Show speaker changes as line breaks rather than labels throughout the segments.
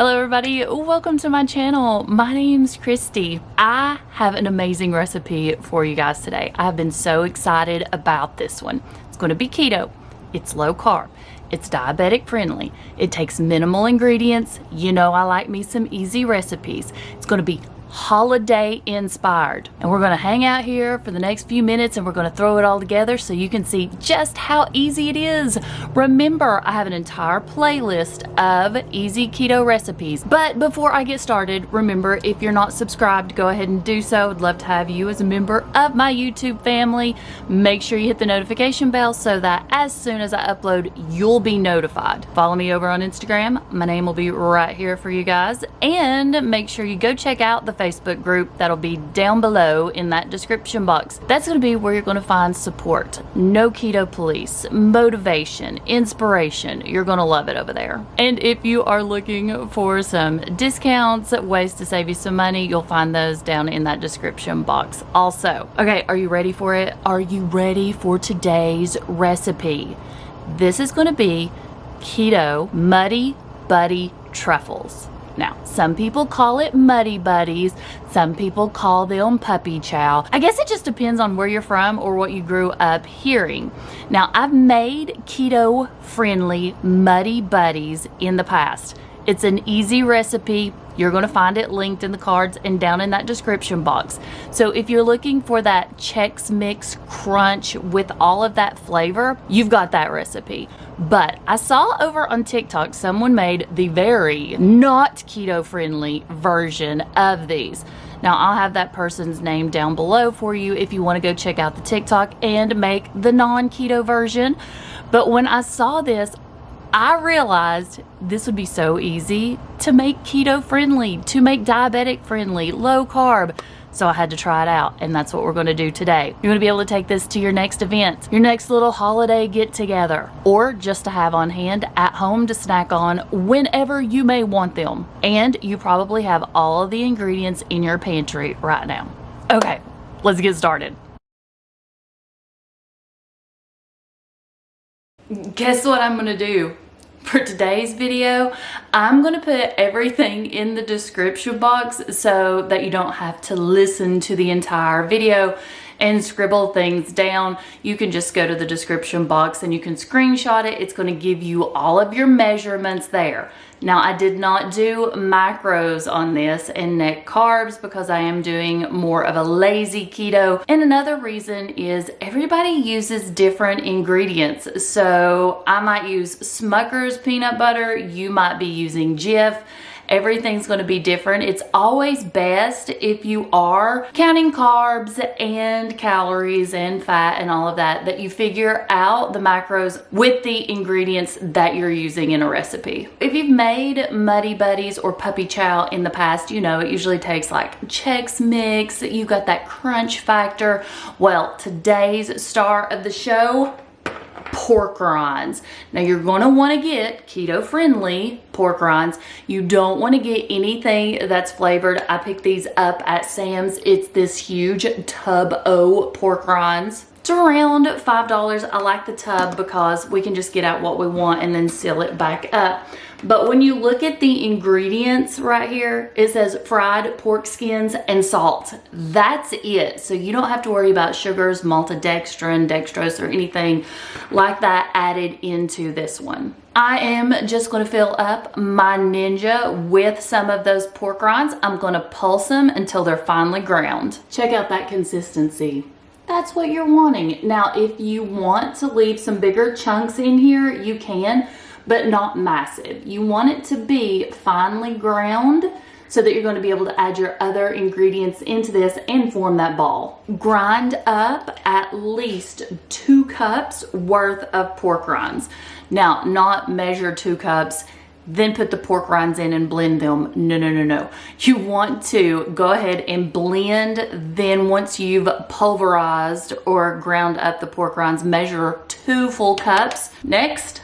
Hello everybody, welcome to my channel. My name's Christy. I have an amazing recipe for you guys today. I've been so excited about this one. It's going to be keto, it's low carb, it's diabetic friendly, it takes minimal ingredients. You know I like me some easy recipes. It's going to be holiday inspired, and we're going to hang out here for the next few minutes and we're going to throw it all together so you can see just how easy it is. Remember, I have an entire playlist of easy keto recipes, but before I get started, remember, if you're not subscribed, go ahead and do so. I'd love to have you as a member of my YouTube family. Make sure you hit the notification bell so that as soon as I upload, you'll be notified. Follow me over on Instagram. My name will be right here for you guys, and make sure you go check out the Facebook group that'll be down below in that description box. That's going to be where you're going to find support, no keto police, motivation, inspiration. You're going to love it over there. And if you are looking for some discounts, ways to save you some money, you'll find those down in that description box also. Okay, are you ready for it? Are you ready for today's recipe? This is going to be Keto Muddy Buddy Truffles. Now, some people call it Muddy Buddies, some people call them Puppy Chow. I guess it just depends on where you're from or what you grew up hearing. Now, I've made keto-friendly Muddy Buddies in the past. It's an easy recipe. You're going to find it linked in the cards and down in that description box. So if you're looking for that Chex Mix crunch with all of that flavor, you've got that recipe. But I saw over on TikTok someone made the very not keto friendly version of these. Now I'll have that person's name down below for you if you want to go check out the TikTok and make the non-keto version. But when I saw this, I realized this would be so easy to make keto friendly, to make diabetic friendly, low carb. So I had to try it out, and that's what we're going to do today. You're going to be able to take this to your next event, your next little holiday get together, or just to have on hand at home to snack on whenever you may want them. And you probably have all of the ingredients in your pantry right now. Okay, let's get started. Guess what I'm going to do? For today's video, I'm going to put everything in the description box so that you don't have to listen to the entire video and scribble things down. You can just go to the description box and you can screenshot it. It's going to give you all of your measurements there. Now, I did not do macros on this and net carbs because I am doing more of a lazy keto. And another reason is everybody uses different ingredients. So I might use Smucker's peanut butter. You might be using Jif. Everything's going to be different. It's always best if you are counting carbs and calories and fat and all of that, that you figure out the macros with the ingredients that you're using in a recipe. If you've made Muddy Buddies or Puppy Chow in the past, you know it usually takes like Chex Mix. You've got that crunch factor. Well, today's star of the show, pork rinds. Now you're going to want to get keto friendly pork rinds. You don't want to get anything that's flavored. I picked these up at Sam's. It's this huge tub o pork rinds. It's around $5. I like the tub because we can just get out what we want and then seal it back up. But when you look at the ingredients right here, it says fried pork skins and salt. That's it. So you don't have to worry about sugars, maltodextrin, dextrose, or anything like that added into this one. I am just going to fill up my Ninja with some of those pork rinds. I'm going to pulse them until they're finely ground. Check out that consistency. That's what you're wanting. Now, if you want to leave some bigger chunks in here, you can, but not massive. You want it to be finely ground so that you're going to be able to add your other ingredients into this and form that ball. Grind up at least 2 cups worth of pork rinds. Now, not measure 2 cups, then put the pork rinds in and blend them. No. You want to go ahead and blend. Then once you've pulverized or ground up the pork rinds, measure 2 full cups. Next,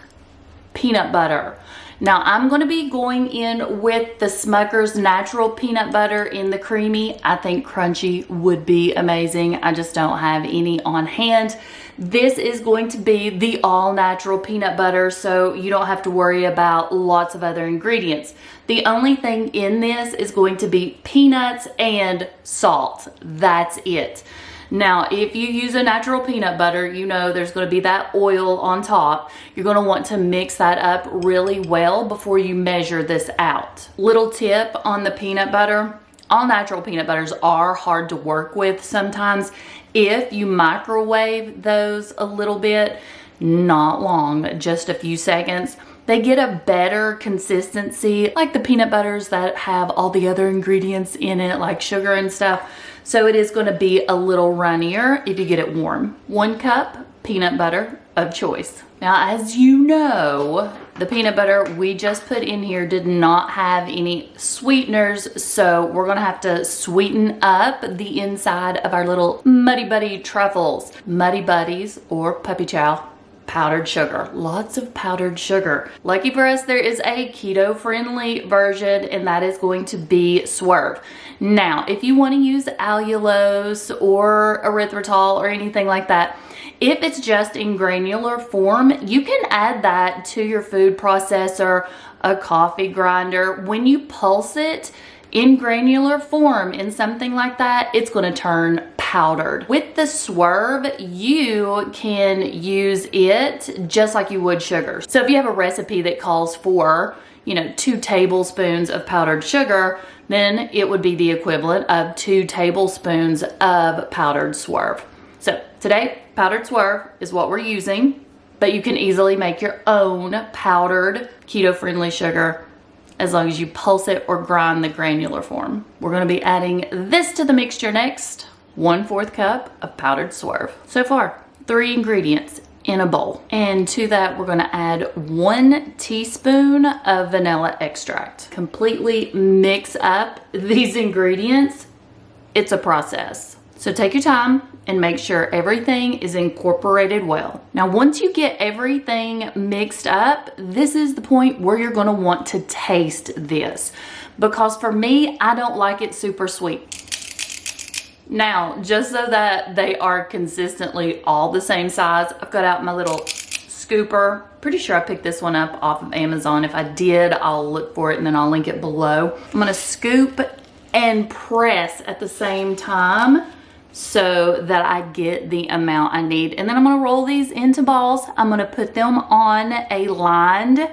peanut butter. Now I'm going to be going in with the Smucker's natural peanut butter in the creamy. I think crunchy would be amazing. I just don't have any on hand. This is going to be the all natural peanut butter, so you don't have to worry about lots of other ingredients. The only thing in this is going to be peanuts and salt. That's it. Now, if you use a natural peanut butter, you know there's going to be that oil on top. You're going to want to mix that up really well before you measure this out. Little tip on the peanut butter. All natural peanut butters are hard to work with sometimes. If you microwave those a little bit, not long, just a few seconds, they get a better consistency, like the peanut butters that have all the other ingredients in it, like sugar and stuff. So it is going to be a little runnier if you get it warm. 1 cup peanut butter of choice. Now, as you know, the peanut butter we just put in here did not have any sweeteners, so we're going to have to sweeten up the inside of our little Muddy Buddy Truffles. Muddy Buddies, or puppy chow, powdered sugar. Lots of powdered sugar. Lucky for us, there is a keto-friendly version, and that is going to be Swerve. Now, if you want to use allulose or erythritol or anything like that, if it's just in granular form, you can add that to your food processor, a coffee grinder. When you pulse it in granular form in something like that, it's going to turn powdered. With the Swerve, you can use it just like you would sugar. So if you have a recipe that calls for, 2 tablespoons of powdered sugar, then it would be the equivalent of 2 tablespoons of powdered Swerve. So today, powdered Swerve is what we're using, but you can easily make your own powdered keto-friendly sugar as long as you pulse it or grind the granular form. We're going to be adding this to the mixture next. 1/4 cup of powdered Swerve. So far, 3 ingredients in a bowl. And to that, we're going to add 1 teaspoon of vanilla extract. Completely mix up these ingredients. It's a process. So take your time and make sure everything is incorporated well. Now, once you get everything mixed up, this is the point where you're going to want to taste this. Because for me, I don't like it super sweet. Now, just so that they are consistently all the same size, I've got out my little scooper. Pretty sure I picked this one up off of Amazon. If I did, I'll look for it and then I'll link it below. I'm gonna scoop and press at the same time so that I get the amount I need. And then I'm gonna roll these into balls. I'm gonna put them on a lined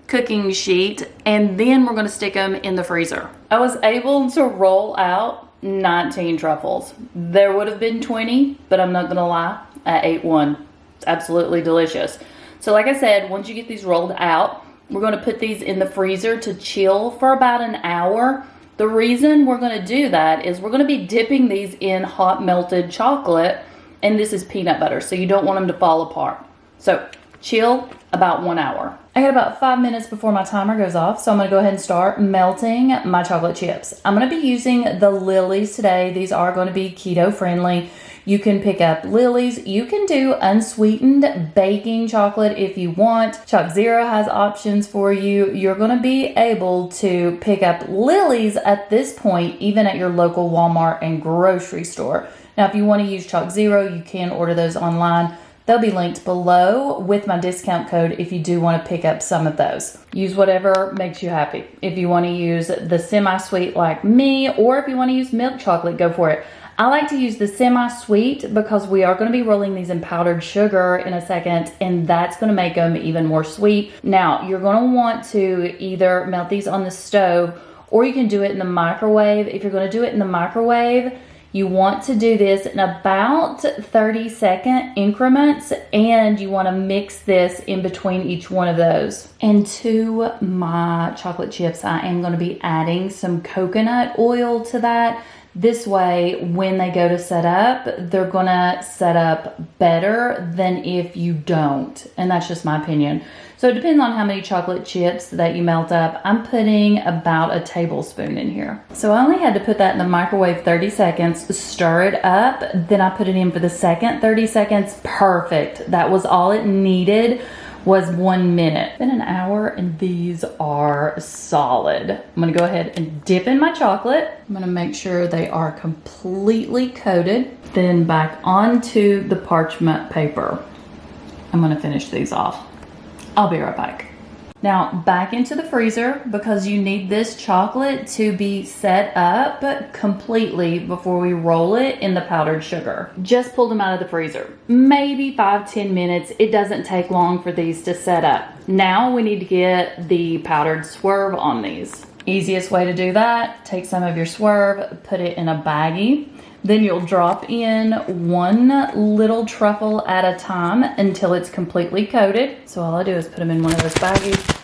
cooking sheet, and then we're gonna stick them in the freezer. I was able to roll out 19 truffles. There would have been 20, but I'm not gonna lie, I ate one. It's absolutely delicious. So like I said, once you get these rolled out, we're gonna put these in the freezer to chill for about an hour. The reason we're gonna do that is we're gonna be dipping these in hot melted chocolate, and this is peanut butter, so you don't want them to fall apart. So chill about 1 hour. I got about 5 minutes before my timer goes off, so I'm gonna go ahead and start melting my chocolate chips. I'm gonna be using the Lily's today. These are gonna be keto friendly. You can pick up Lily's. You can do unsweetened baking chocolate if you want. Choc Zero has options for you. You're gonna be able to pick up Lily's at this point, even at your local Walmart and grocery store. Now, if you wanna use Choc Zero, you can order those online. They'll be linked below with my discount code if you do want to pick up some of those. Use whatever makes you happy. If you want to use the semi-sweet like me, or if you want to use milk chocolate, go for it. I like to use the semi-sweet because we are going to be rolling these in powdered sugar in a second, and that's going to make them even more sweet. Now, you're going to want to either melt these on the stove, or you can do it in the microwave. If you're going to do it in the microwave, you want to do this in about 30-second increments, and you want to mix this in between each one of those. And to my chocolate chips, I am going to be adding some coconut oil to that. This way, when they go to set up, they're going to set up better than if you don't. And that's just my opinion. So it depends on how many chocolate chips that you melt up. I'm putting about a tablespoon in here. So I only had to put that in the microwave 30 seconds, stir it up, then I put it in for the second 30 seconds. Perfect. That was all it needed. was 1 minute. It's been an hour and these are solid. I'm gonna go ahead and dip in my chocolate. I'm gonna make sure they are completely coated. Then back onto the parchment paper. I'm gonna finish these off. I'll be right back. Now back into the freezer because you need this chocolate to be set up completely before we roll it in the powdered sugar. Just pulled them out of the freezer. Maybe 5-10 minutes. It doesn't take long for these to set up. Now we need to get the powdered Swerve on these. Easiest way to do that, take some of your Swerve, put it in a baggie. Then you'll drop in 1 little truffle at a time until it's completely coated. So all I do is put them in one of those baggies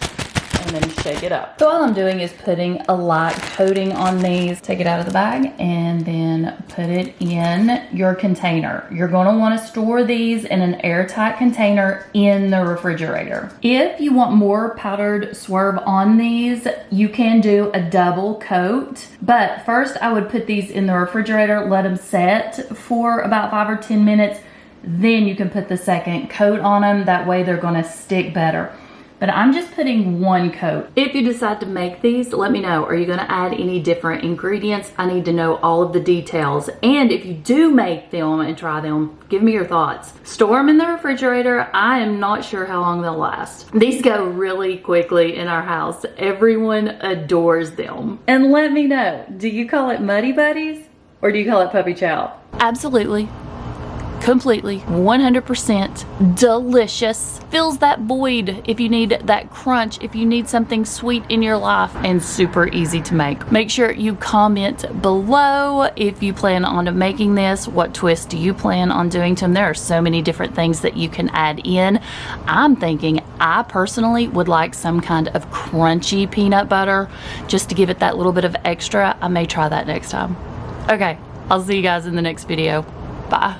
and then shake it up. So all I'm doing is putting a light coating on these. Take it out of the bag and then put it in your container. You're gonna wanna store these in an airtight container in the refrigerator. If you want more powdered Swerve on these, you can do a double coat. But first I would put these in the refrigerator, let them set for about 5 or 10 minutes. Then you can put the second coat on them. That way they're gonna stick better. But I'm just putting 1 coat. If you decide to make these, let me know. Are you gonna add any different ingredients? I need to know all of the details. And if you do make them and try them, give me your thoughts. Store them in the refrigerator. I am not sure how long they'll last. These go really quickly in our house. Everyone adores them. And let me know, do you call it Muddy Buddies or do you call it Puppy Chow? Absolutely. Completely 100% delicious. Fills that void if you need that crunch, if you need something sweet in your life, and super easy to make. Make sure you comment below if you plan on making this. What twist do you plan on doing to them? There are so many different things that you can add in. I'm thinking I personally would like some kind of crunchy peanut butter just to give it that little bit of extra. I may try that next time. Okay, I'll see you guys in the next video. Bye.